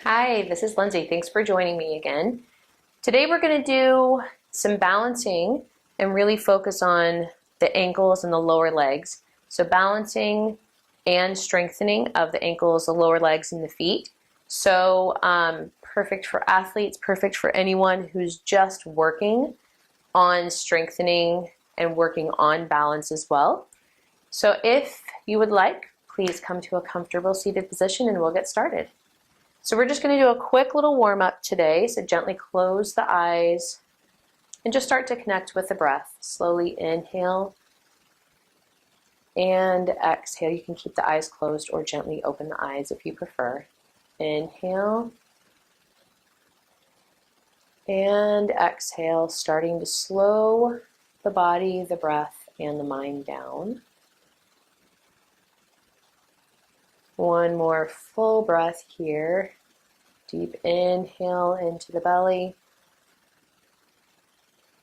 Hi, this is Lindsay. Thanks for joining me again. Today we're going to do some balancing and really focus on the ankles and the lower legs. So balancing and strengthening of the ankles, the lower legs, and the feet. So perfect for athletes, perfect for anyone who's just working on strengthening and working on balance as well. So if you would like, please come to a comfortable seated position and we'll get started. So we're just going to do a quick little warm up today. So gently close the eyes and just start to connect with the breath. Slowly inhale and exhale. You can keep the eyes closed or gently open the eyes if you prefer. Inhale and exhale, starting to slow the body, the breath, and the mind down. One more full breath here. Deep inhale into the belly.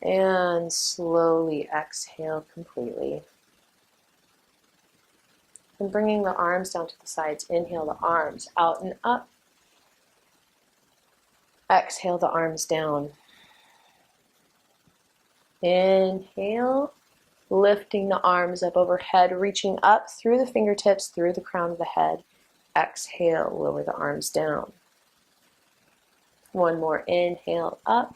And slowly exhale completely. And bringing the arms down to the sides. Inhale the arms out and up. Exhale the arms down. Inhale, lifting the arms up overhead, reaching up through the fingertips, through the crown of the head. Exhale, lower the arms down. One more inhale up.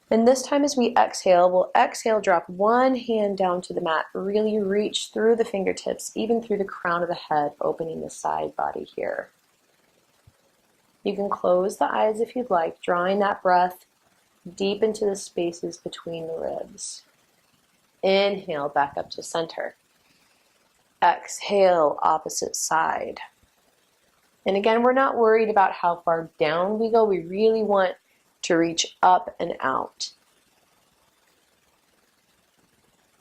And this time as we exhale, we'll exhale, drop one hand down to the mat. Really reach through the fingertips, even through the crown of the head, opening the side body here. You can close the eyes if you'd like, drawing that breath deep into the spaces between the ribs. Inhale, back up to center. Exhale, opposite side. And again, we're not worried about how far down we go. We really want to reach up and out.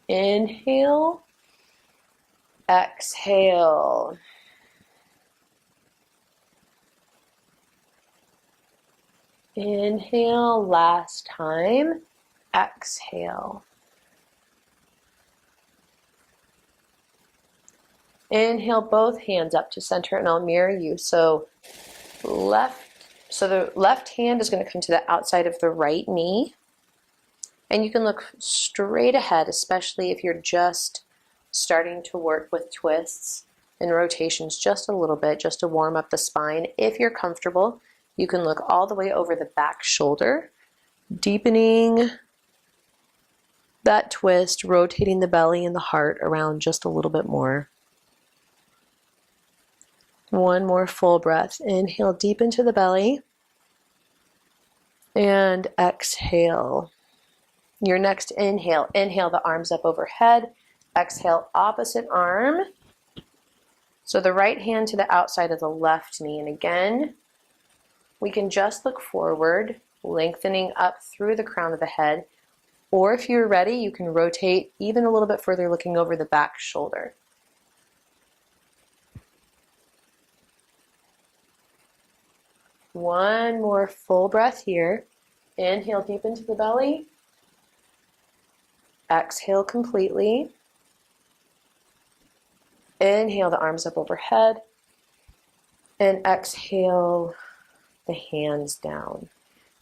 Inhale, exhale. Inhale, last time. Exhale. Inhale, both hands up to center, and I'll mirror you. So the left hand is going to come to the outside of the right knee. And you can look straight ahead, especially if you're just starting to work with twists and rotations just a little bit, just to warm up the spine. If you're comfortable, you can look all the way over the back shoulder, deepening that twist, rotating the belly and the heart around just a little bit more. One more full breath. Inhale deep into the belly. And exhale. Your next inhale. Inhale the arms up overhead. Exhale, opposite arm. So the right hand to the outside of the left knee. And again, we can just look forward, lengthening up through the crown of the head. Or if you're ready, you can rotate even a little bit further, looking over the back shoulder. One more full breath here. Inhale deep into the belly. Exhale completely. Inhale the arms up overhead. And exhale the hands down.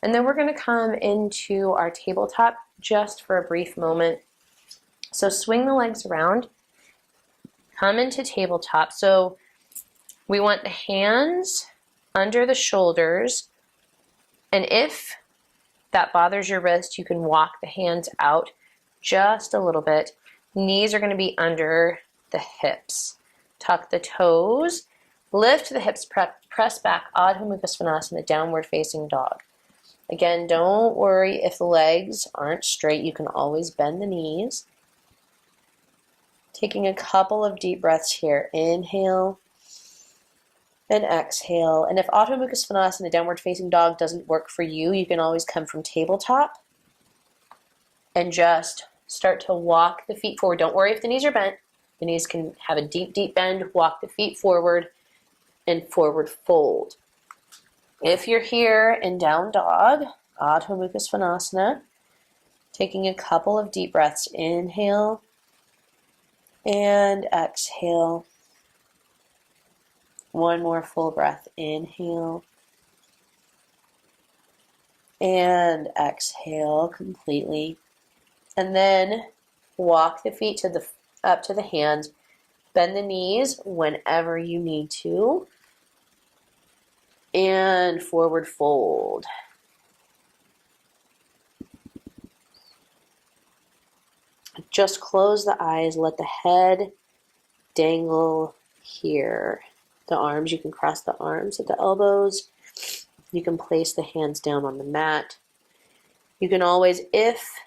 And then we're going to come into our tabletop just for a brief moment. So swing the legs around. Come into tabletop. So we want the hands under the shoulders, and if that bothers your wrist, you can walk the hands out just a little bit. Knees are going to be under the hips. Tuck the toes, lift the hips, press back, Adho Mukha Svanasana, downward facing dog. Again, don't worry if the legs aren't straight, you can always bend the knees. Taking a couple of deep breaths here. Inhale and exhale. And if Adho Mukha Svanasana, downward facing dog, doesn't work for you, you can always come from tabletop and just start to walk the feet forward. Don't worry if the knees are bent. The knees can have a deep, deep bend. Walk the feet forward and forward fold. If you're here in down dog, Adho Mukha Svanasana, taking a couple of deep breaths. Inhale and exhale. One more full breath. Inhale. And exhale completely. And then walk the feet up to the hands. Bend the knees whenever you need to. And forward fold. Just close the eyes. Let the head dangle here. The arms, you can cross the arms at the elbows. You can place the hands down on the mat. You can always, if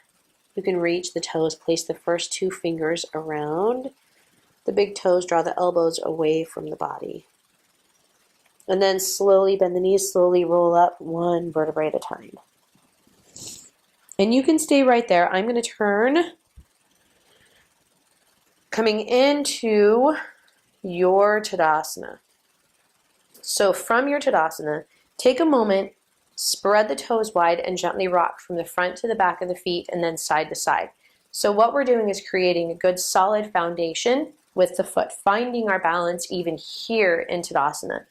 you can reach the toes, place the first 2 fingers around the big toes. Draw the elbows away from the body. And then slowly bend the knees, slowly roll up 1 vertebrae at a time. And you can stay right there. I'm going to turn, coming into your Tadasana. So from your Tadasana, take a moment, spread the toes wide, and gently rock from the front to the back of the feet and then side to side. So what we're doing is creating a good solid foundation with the foot, finding our balance even here in Tadasana.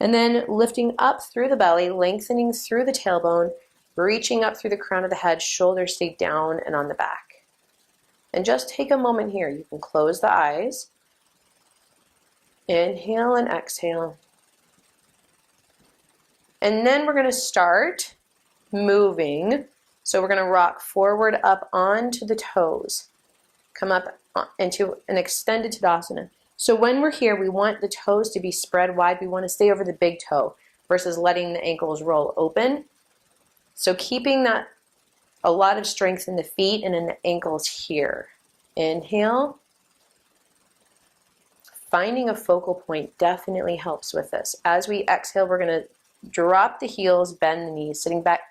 And then lifting up through the belly, lengthening through the tailbone, reaching up through the crown of the head, shoulders stay down and on the back. And just take a moment here. You can close the eyes. Inhale and exhale. And then we're going to start moving. So we're going to rock forward up onto the toes. Come up into an extended Tadasana. So when we're here, we want the toes to be spread wide. We want to stay over the big toe versus letting the ankles roll open. So keeping that, a lot of strength in the feet and in the ankles here. Inhale. Finding a focal point definitely helps with this. As we exhale, we're going to drop the heels, bend the knees, sitting back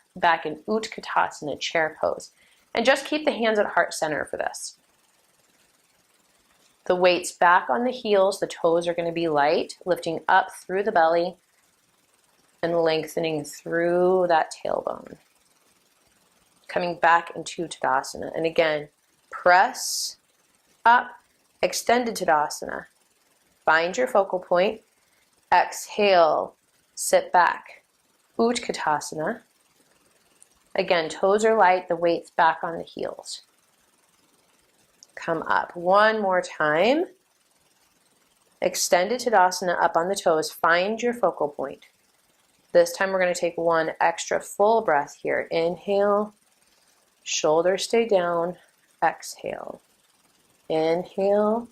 in Utkatasana, chair pose. And just keep the hands at heart center for this. The weight's back on the heels, the toes are going to be light, lifting up through the belly and lengthening through that tailbone. Coming back into Tadasana. And again, press up, extended Tadasana. Find your focal point. Exhale, sit back. Utkatasana. Again, toes are light, the weight's back on the heels. Come up. One more time. Extended Tadasana up on the toes. Find your focal point. This time we're going to take 1 extra full breath here. Inhale. Shoulders stay down. Exhale. Inhale.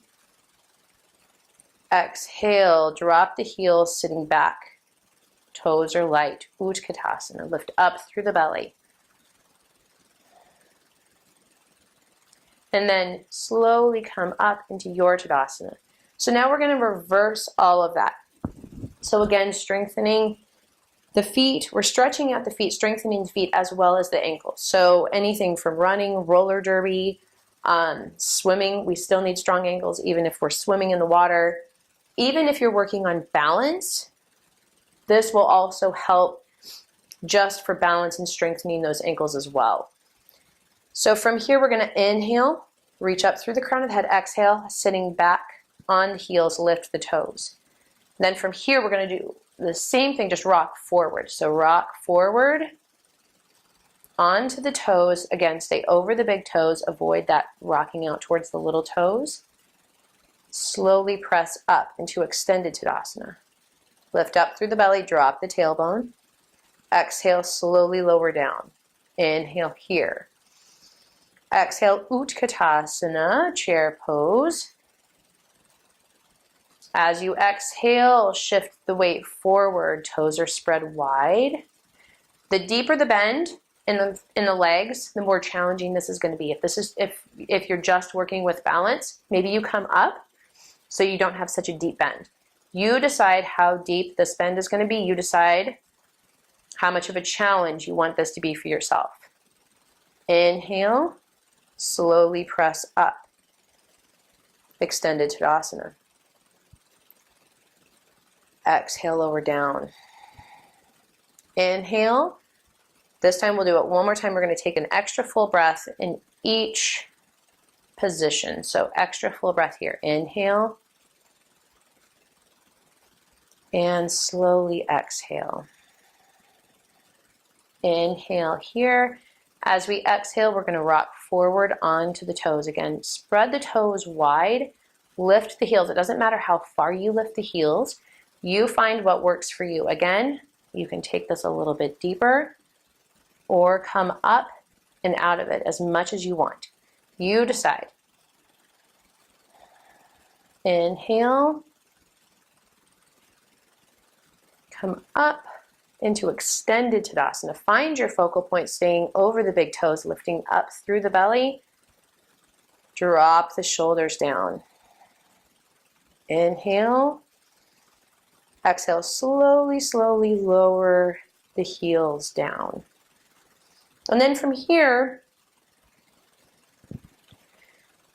Exhale. Drop the heels, sitting back. Toes are light. Utkatasana. Lift up through the belly. And then slowly come up into your Tadasana. So now we're going to reverse all of that. So again, strengthening the feet. We're stretching out the feet, strengthening the feet as well as the ankles. So anything from running, roller derby, swimming, we still need strong ankles even if we're swimming in the water. Even if you're working on balance, this will also help just for balance and strengthening those ankles as well. So from here, we're going to inhale, reach up through the crown of the head, exhale, sitting back on the heels, lift the toes. Then from here, we're going to do the same thing, just rock forward. So rock forward onto the toes. Again, stay over the big toes, avoid that rocking out towards the little toes. Slowly press up into extended Tadasana. Lift up through the belly, drop the tailbone. Exhale, slowly lower down. Inhale here. Exhale, Utkatasana, chair pose. As you exhale, shift the weight forward, toes are spread wide. The deeper the bend in the legs, the more challenging this is going to be. If you're just working with balance, maybe you come up so you don't have such a deep bend. You decide how deep this bend is going to be. You decide how much of a challenge you want this to be for yourself. Inhale. Slowly press up. Extended Tadasana. Exhale, lower down. Inhale. This time we'll do it one more time. We're going to take an extra full breath in each position. So extra full breath here. Inhale. And slowly exhale. Inhale here. As we exhale, we're going to rock forward onto the toes. Again, spread the toes wide, lift the heels. It doesn't matter how far you lift the heels. You find what works for you. Again, you can take this a little bit deeper or come up and out of it as much as you want. You decide. Inhale. Come up into extended Tadasana. Find your focal point, staying over the big toes, lifting up through the belly. Drop the shoulders down. Inhale. Exhale, slowly, slowly lower the heels down. And then from here,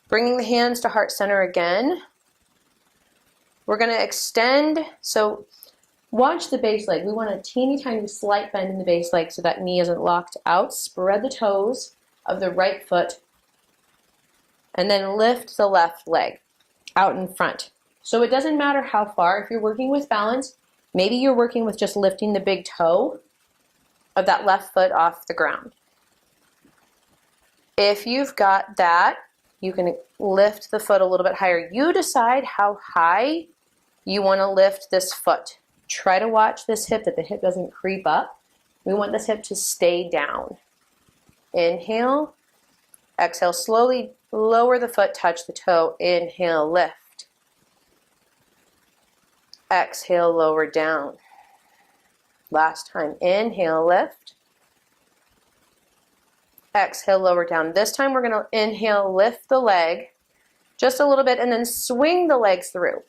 bringing the hands to heart center again, we're going to extend. So watch the base leg. We want a teeny tiny slight bend in the base leg so that knee isn't locked out. Spread the toes of the right foot and then lift the left leg out in front. So it doesn't matter how far. If you're working with balance, maybe you're working with just lifting the big toe of that left foot off the ground. If you've got that, you can lift the foot a little bit higher. You decide how high you want to lift this foot. Try to watch this hip, that the hip doesn't creep up. We want this hip to stay down. Inhale. Exhale, slowly lower the foot, touch the toe. Inhale, lift. Exhale, lower down. Last time. Inhale, lift. Exhale, lower down. This time we're going to inhale, lift the leg just a little bit, and then swing the legs through.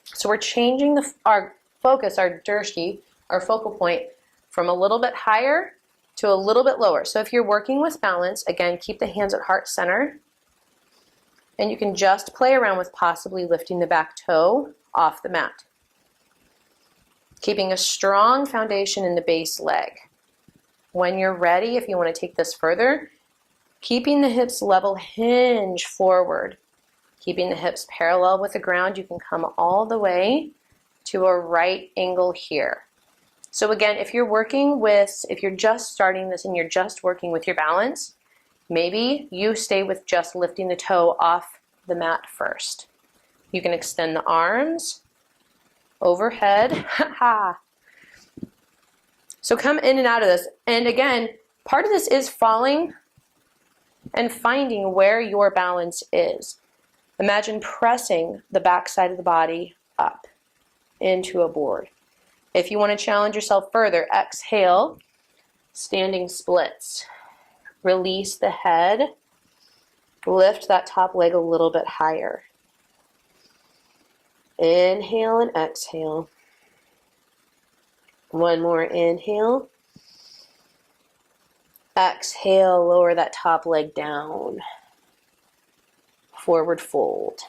So we're changing our focus, our drishti, our focal point, from a little bit higher to a little bit lower. So if you're working with balance, again, keep the hands at heart center. And you can just play around with possibly lifting the back toe off the mat. Keeping a strong foundation in the base leg. When you're ready, if you want to take this further, keeping the hips level, hinge forward. Keeping the hips parallel with the ground, you can come all the way to a right angle here. So again, if you're just starting this and you're just working with your balance, maybe you stay with just lifting the toe off the mat first. You can extend the arms overhead. So come in and out of this. And again, part of this is falling and finding where your balance is. Imagine pressing the back side of the body up into a board. If you want to challenge yourself further, exhale, standing splits. Release the head. Lift that top leg a little bit higher. Inhale and exhale. One more inhale. Exhale, lower that top leg down. Forward fold.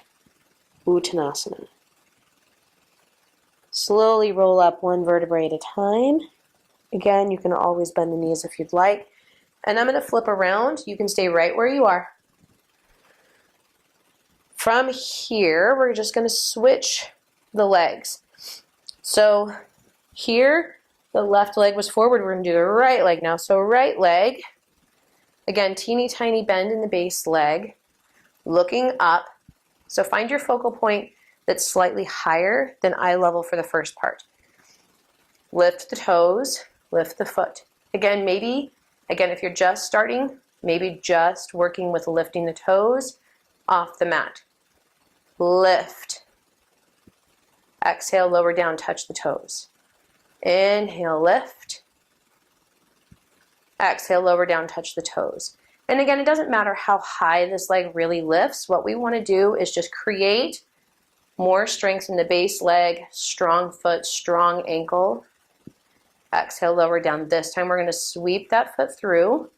Uttanasana. Slowly roll up one vertebrae at a time. Again, you can always bend the knees if you'd like. And I'm going to flip around. You can stay right where you are. From here, we're just going to switch the legs. So here, the left leg was forward. We're going to do the right leg now. So right leg, again, teeny tiny bend in the base leg, looking up. So find your focal point that's slightly higher than eye level for the first part. Lift the toes, lift the foot. Again, if you're just starting, maybe just working with lifting the toes off the mat. Lift. Exhale, lower down, touch the toes. Inhale, lift. Exhale, lower down, touch the toes. And again, it doesn't matter how high this leg really lifts. What we want to do is just create more strength in the base leg, strong foot, strong ankle. Exhale, lower down. This time we're going to sweep that foot through.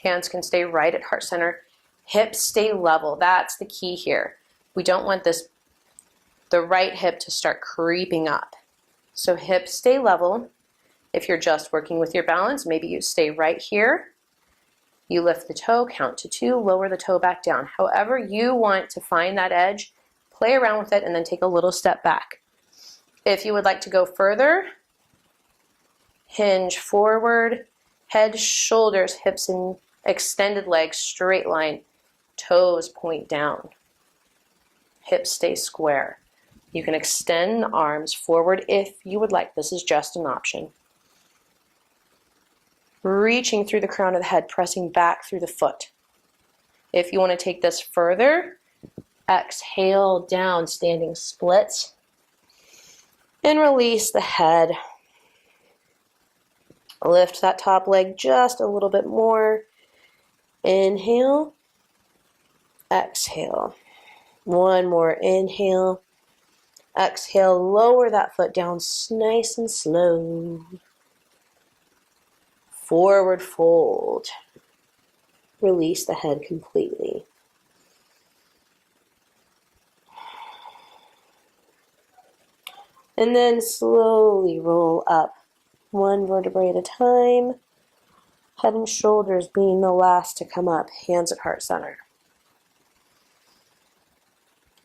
Hands can stay right at heart center. Hips stay level. That's the key here. We don't want the right hip to start creeping up. So hips stay level. If you're just working with your balance, maybe you stay right here. You lift the toe, count to 2, lower the toe back down. However you want to find that edge, Play around with it and then take a little step back. If you would like to go further, hinge forward, head, shoulders, hips, and extended legs, straight line, toes point down, hips stay square. You can extend the arms forward if you would like. This is just an option. Reaching through the crown of the head, pressing back through the foot. If you want to take this further, exhale down, standing splits, and release the head. Lift that top leg just a little bit more. Inhale, exhale. One more inhale, exhale, lower that foot down nice and slow. Forward fold. Release the head completely. And then slowly roll up, one vertebrae at a time. Head and shoulders being the last to come up, hands at heart center.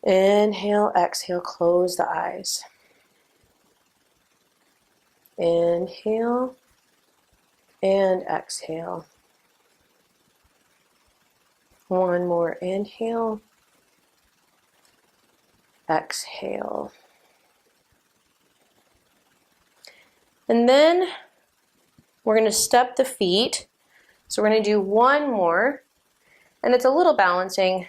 Inhale, exhale, close the eyes. Inhale and exhale. One more inhale, exhale. And then we're going to step the feet. So we're going to do one more, and it's a little balancing.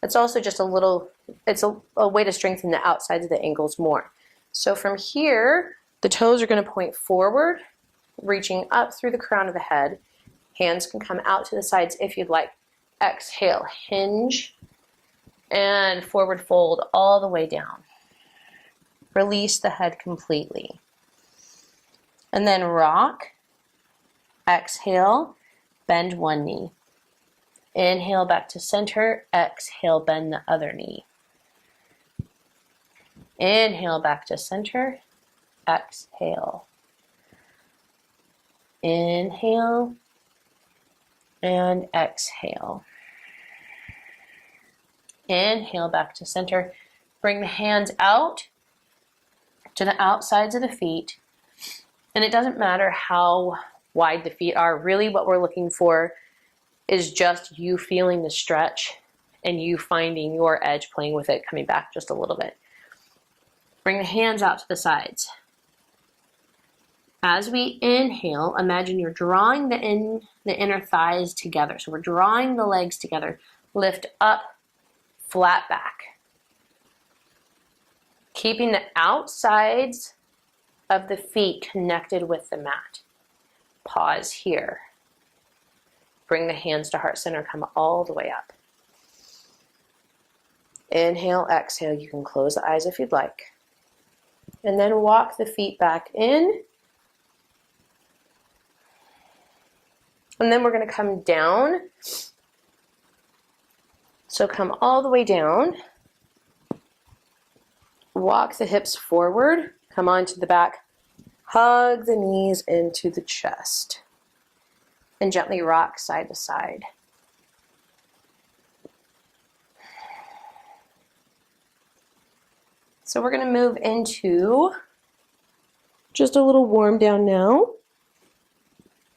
It's also just a little, it's a way to strengthen the outsides of the ankles more. So from here, the toes are going to point forward, reaching up through the crown of the head. Hands can come out to the sides if you'd like. Exhale, hinge, and forward fold all the way down. Release the head completely. And then rock. Exhale, bend one knee. Inhale back to center. Exhale, bend the other knee. Inhale back to center. Exhale. Inhale and exhale. Inhale back to center. Bring the hands out to the outsides of the feet. And it doesn't matter how wide the feet are. Really what we're looking for is just you feeling the stretch and you finding your edge, playing with it, coming back just a little bit. Bring the hands out to the sides. As we inhale, imagine you're drawing the inner thighs together. So we're drawing the legs together. Lift up, flat back. Keeping the outsides of the feet connected with the mat. Pause here. Bring the hands to heart center, come all the way up. Inhale, exhale. You can close the eyes if you'd like. And then walk the feet back in. And then we're going to come down. So come all the way down. Walk the hips forward. Come onto the back. Hug the knees into the chest. And gently rock side to side. So we're going to move into just a little warm down now.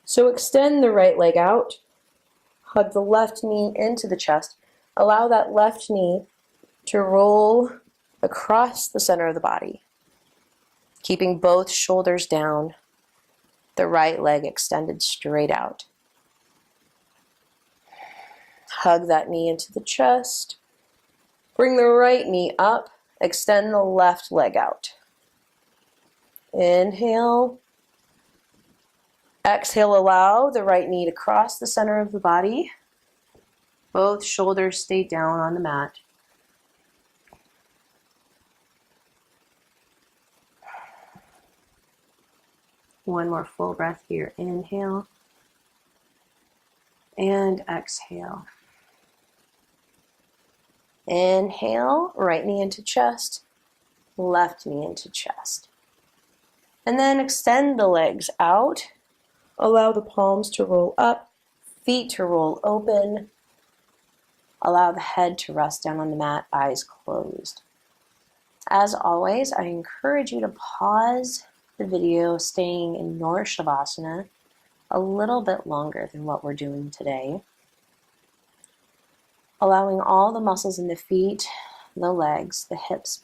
So extend the right leg out. Hug the left knee into the chest. Allow that left knee to roll across the center of the body. Keeping both shoulders down. The right leg extended straight out. Hug that knee into the chest. Bring the right knee up. Extend the left leg out. Inhale. Exhale, allow the right knee to cross the center of the body. Both shoulders stay down on the mat. One more full breath here. Inhale. And exhale. Inhale, right knee into chest, left knee into chest. And then extend the legs out. Allow the palms to roll up, feet to roll open. Allow the head to rest down on the mat, eyes closed. As always, I encourage you to pause the video staying in your Shavasana a little bit longer than what we're doing today. Allowing all the muscles in the feet, the legs, the hips,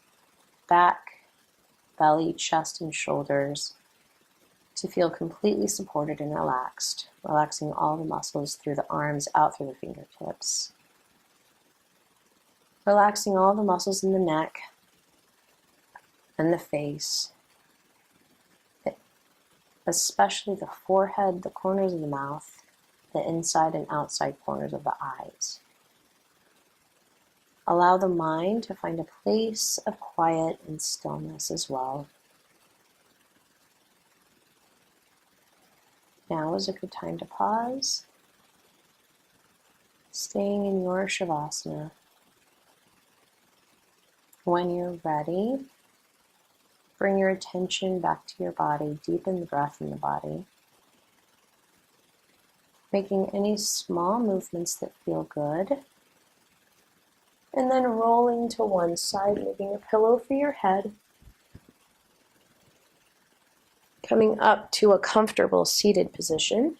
back, belly, chest, and shoulders to feel completely supported and relaxed. Relaxing all the muscles through the arms, out through the fingertips. Relaxing all the muscles in the neck and the face, especially the forehead, the corners of the mouth, the inside and outside corners of the eyes. Allow the mind to find a place of quiet and stillness as well. Now is a good time to pause, staying in your Shavasana. When you're ready, bring your attention back to your body, deepen the breath in the body, making any small movements that feel good, and then rolling to one side, making a pillow for your head, coming up to a comfortable seated position,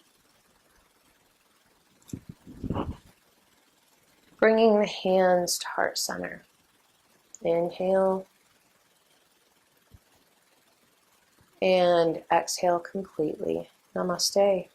bringing the hands to heart center. Inhale and exhale completely. Namaste.